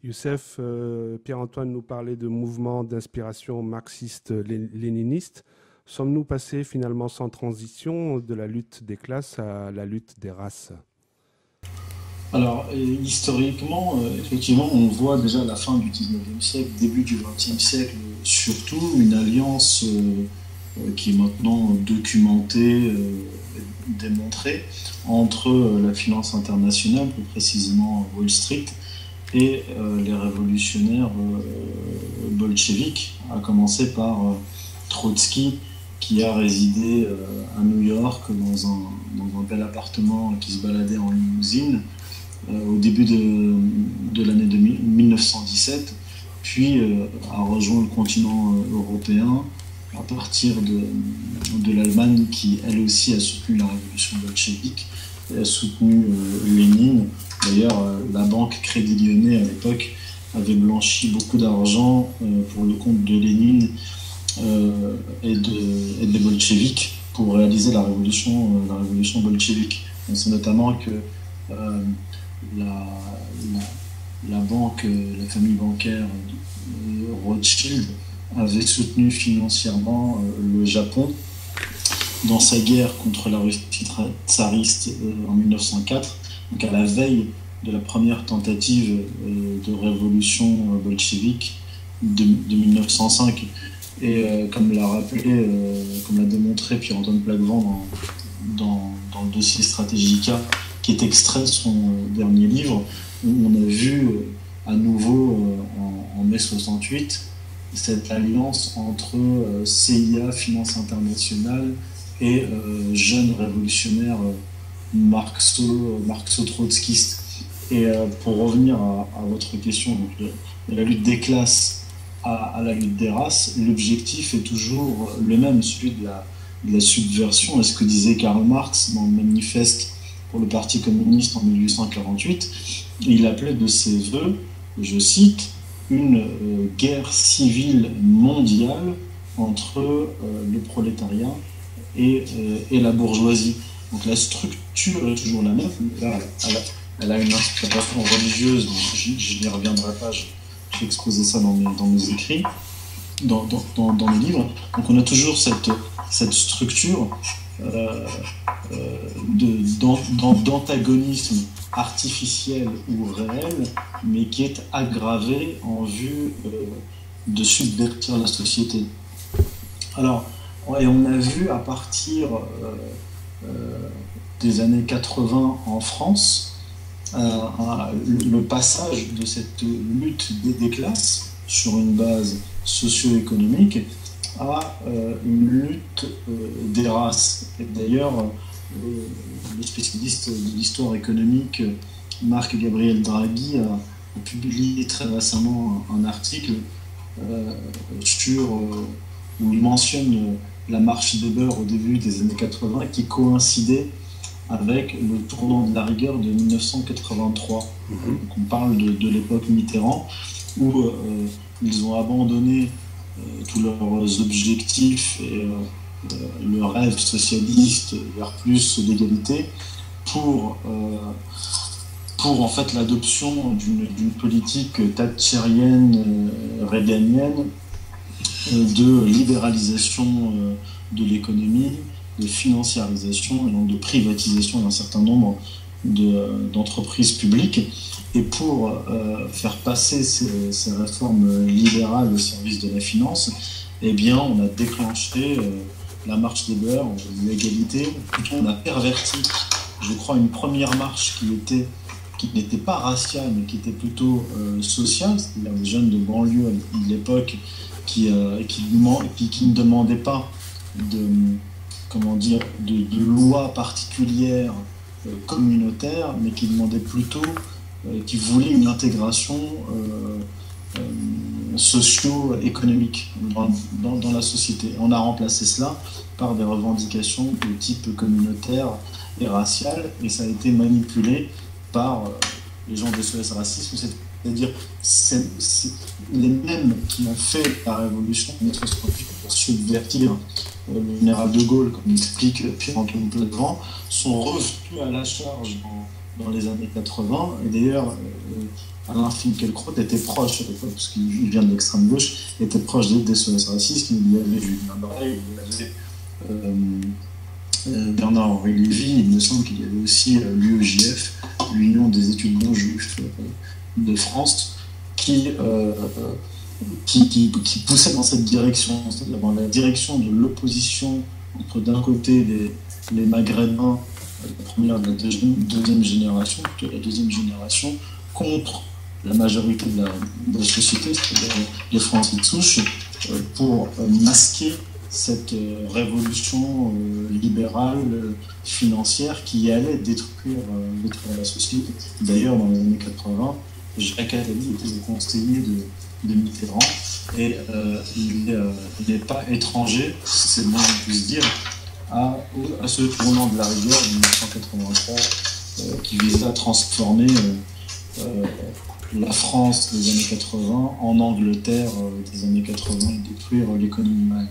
Youssef, Pierre-Antoine nous parlait de mouvements d'inspiration marxiste-léniniste. Sommes-nous passés finalement sans transition de la lutte des classes à la lutte des races? Alors, historiquement, effectivement, on voit déjà à la fin du 19e siècle, début du 20e siècle, surtout une alliance qui est maintenant documentée, démontrée, entre la finance internationale, plus précisément Wall Street, et les révolutionnaires bolcheviques, à commencer par Trotsky, qui a résidé à New York dans un bel appartement qui se baladait en limousine au début de l'année 1917, puis a rejoint le continent européen à partir de l'Allemagne qui, elle aussi, a soutenu la révolution bolchevique et a soutenu Lénine. D'ailleurs, la banque Crédit Lyonnais, à l'époque, avait blanchi beaucoup d'argent pour le compte de Lénine et des bolcheviks pour réaliser la révolution bolchevique. On sait notamment que la, la banque, la famille bancaire Rothschild avait soutenu financièrement le Japon dans sa guerre contre la Russie tsariste en 1904, donc à la veille de la première tentative de révolution bolchevique de 1905. Et comme l'a rappelé, comme l'a démontré Pierre-Antoine Plaquevent dans le dossier Stratégica, qui est extrait de son dernier livre, où on a vu à nouveau en mai 68 cette alliance entre CIA, Finance internationale et jeunes révolutionnaires marxo-trotskistes. Et pour revenir à votre question, donc de la lutte des classes à la lutte des races, l'objectif est toujours le même, celui de la subversion. Et ce que disait Karl Marx dans le manifeste pour le Parti communiste en 1848, il appelait de ses voeux, je cite, une guerre civile mondiale entre le prolétariat et la bourgeoisie. Donc la structure est toujours la même. Là, elle a une interprétation religieuse, je n'y reviendrai pas, j'ai exposé ça dans mes écrits, dans mes livres. Donc on a toujours cette structure d'antagonisme artificiel ou réel, mais qui est aggravée en vue de subvertir la société. Alors, et on a vu à partir des années 80 en France le passage de cette lutte des classes sur une base socio-économique à une lutte des races. Et d'ailleurs, le spécialiste de l'histoire économique Marc-Gabriel Draghi a publié très récemment un article où il mentionne la marche des beurs au début des années 80 qui coïncidait avec le tournant de la rigueur de 1983. Donc on parle de l'époque Mitterrand où ils ont abandonné tous leurs objectifs et le rêve socialiste vers plus d'égalité pour en fait l'adoption d'une politique thatchérienne, réganienne de libéralisation de l'économie, de financiarisation et donc de privatisation d'un certain nombre d'entreprises publiques. Et pour faire passer ces réformes libérales au service de la finance, eh bien, on a déclenché la marche des beurs, l'égalité. On a perverti, je crois, une première marche qui n'était pas raciale, mais qui était plutôt sociale, c'est-à-dire les jeunes de banlieue de l'époque qui ne demandaient pas de loi particulière communautaire, mais qui demandaient plutôt, qui voulaient une intégration socio-économique dans la société. On a remplacé cela par des revendications de type communautaire et racial, et ça a été manipulé par les gens de SOS Racisme, c'est-à-dire les mêmes qui ont fait la révolution pour subvertir le général de Gaulle, comme explique Pierre-Antoine Plaquevent, sont revenus à la charge dans les années 80. Et d'ailleurs, Alain Finkielkraut était proche à l'époque, parce qu'il vient de l'extrême gauche, était proche des SOS racistes. Il y avait Julien Bray, il y avait Bernard-Henri Lévy, il me semble qu'il y avait aussi l'UEJF, l'Union des étudiants juifs de France, qui poussait dans cette direction, c'est-à-dire dans la direction de l'opposition entre d'un côté les Maghrébins, la première et la deuxième génération, plutôt la deuxième génération, contre la majorité de la société, c'est-à-dire les Français de souche, pour masquer cette révolution libérale, financière, qui allait détruire la société. D'ailleurs, dans les années 80, Jacques Attali était le conseiller de Mitterrand, et il n'est pas étranger, c'est le moins qu'on puisse dire, à ce tournant de la rigueur de 1983 qui visait à transformer la France des années 80 en Angleterre des années 80 et détruire l'économie malienne.